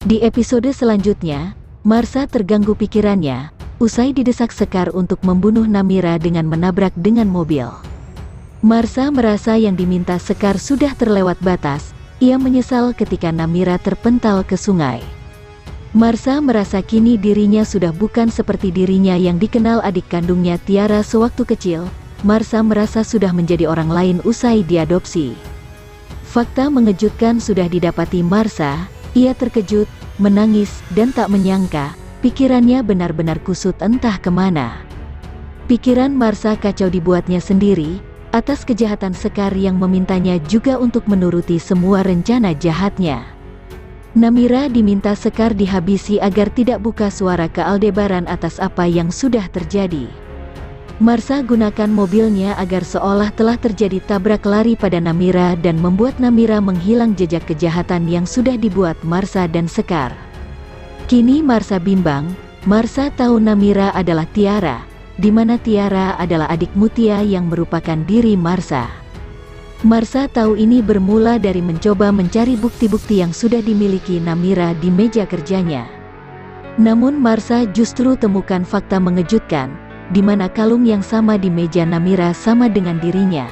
Di episode selanjutnya, Marsha terganggu pikirannya, usai didesak Sekar untuk membunuh Namira dengan menabrak dengan mobil. Marsha merasa yang diminta Sekar sudah terlewat batas, ia menyesal ketika Namira terpental ke sungai. Marsha merasa kini dirinya sudah bukan seperti dirinya yang dikenal adik kandungnya Tiara sewaktu kecil. Marsha merasa sudah menjadi orang lain usai diadopsi. Fakta mengejutkan sudah didapati Marsha. Ia terkejut, menangis, dan tak menyangka, pikirannya benar-benar kusut entah kemana. Pikiran Marsha kacau dibuatnya sendiri, atas kejahatan Sekar yang memintanya juga untuk menuruti semua rencana jahatnya. Namira diminta Sekar dihabisi agar tidak buka suara ke Aldebaran atas apa yang sudah terjadi. Marsha gunakan mobilnya agar seolah telah terjadi tabrak lari pada Namira dan membuat Namira menghilang jejak kejahatan yang sudah dibuat Marsha dan Sekar. Kini Marsha bimbang. Marsha tahu Namira adalah Tiara, di mana Tiara adalah adik Mutia yang merupakan diri Marsha. Marsha tahu ini bermula dari mencoba mencari bukti-bukti yang sudah dimiliki Namira di meja kerjanya. Namun Marsha justru temukan fakta mengejutkan, di mana kalung yang sama di meja Namira sama dengan dirinya.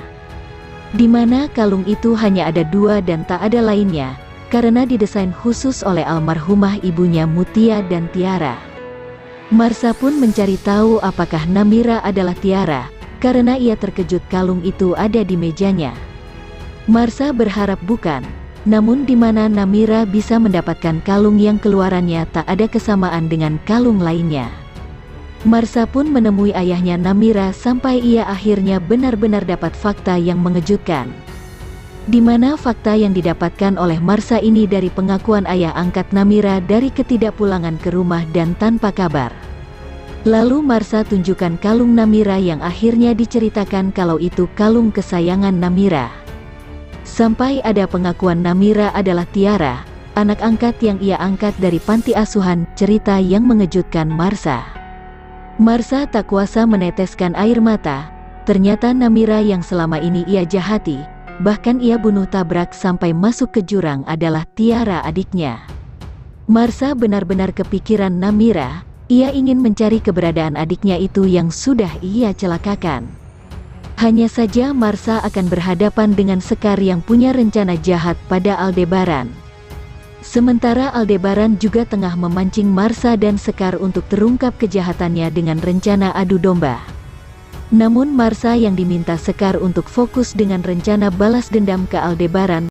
Di mana kalung itu hanya ada 2 dan tak ada lainnya, karena didesain khusus oleh almarhumah ibunya Mutia dan Tiara. Marsha pun mencari tahu apakah Namira adalah Tiara, karena ia terkejut kalung itu ada di mejanya. Marsha berharap bukan, namun di mana Namira bisa mendapatkan kalung yang keluarannya tak ada kesamaan dengan kalung lainnya. Marsha pun menemui ayahnya Namira sampai ia akhirnya benar-benar dapat fakta yang mengejutkan. Di mana fakta yang didapatkan oleh Marsha ini dari pengakuan ayah angkat Namira dari ketidakpulangan ke rumah dan tanpa kabar. Lalu Marsha tunjukkan kalung Namira yang akhirnya diceritakan kalau itu kalung kesayangan Namira. Sampai ada pengakuan Namira adalah Tiara, anak angkat yang ia angkat dari panti asuhan, cerita yang mengejutkan Marsha. Marsha tak kuasa meneteskan air mata, ternyata Namira yang selama ini ia jahati, bahkan ia bunuh tabrak sampai masuk ke jurang adalah Tiara adiknya. Marsha benar-benar kepikiran Namira, ia ingin mencari keberadaan adiknya itu yang sudah ia celakakan. Hanya saja Marsha akan berhadapan dengan Sekar yang punya rencana jahat pada Aldebaran. Sementara Aldebaran juga tengah memancing Marsha dan Sekar untuk terungkap kejahatannya dengan rencana adu domba. Namun Marsha yang diminta Sekar untuk fokus dengan rencana balas dendam ke Aldebaran